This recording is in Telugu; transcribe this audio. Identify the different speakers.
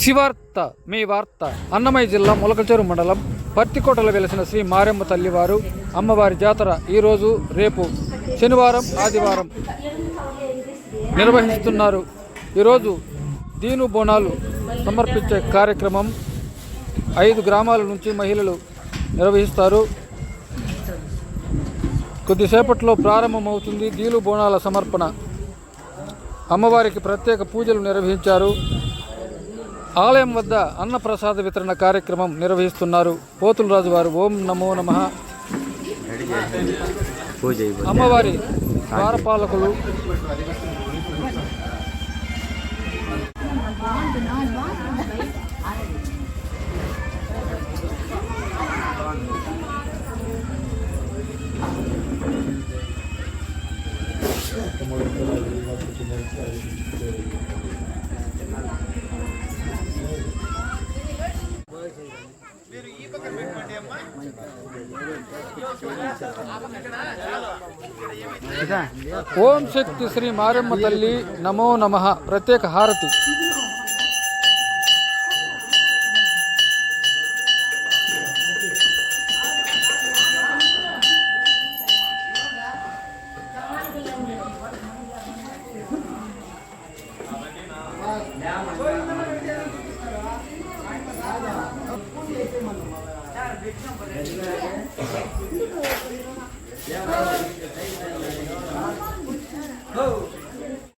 Speaker 1: శివార్త మీ వార్త. అన్నమయ్య జిల్లా ములకచెరు మండలం పత్తికోటలో వెలిసిన శ్రీ మారెమ్మ తల్లివారు అమ్మవారి జాతర ఈరోజు రేపు శనివారం ఆదివారం నిర్వహిస్తున్నారు. ఈరోజు దీను బోనాలు సమర్పించే కార్యక్రమం 5 గ్రామాల నుంచి మహిళలు నిర్వహిస్తారు. కొద్దిసేపట్లో ప్రారంభమవుతుంది దీను బోనాల సమర్పణ. అమ్మవారికి ప్రత్యేక పూజలు నిర్వహించారు. ఆలయం వద్ద అన్నప్రసాద వితరణ కార్యక్రమం నిర్వహిస్తున్నారు. పోతులరాజు వారు ఓం నమో నమః. అమ్మవారి ద్వారపాలకులు ఓం శక్తి శ్రీ మారెమ్మ తల్లి నమో నమః. ప్రత్యేక హారతి.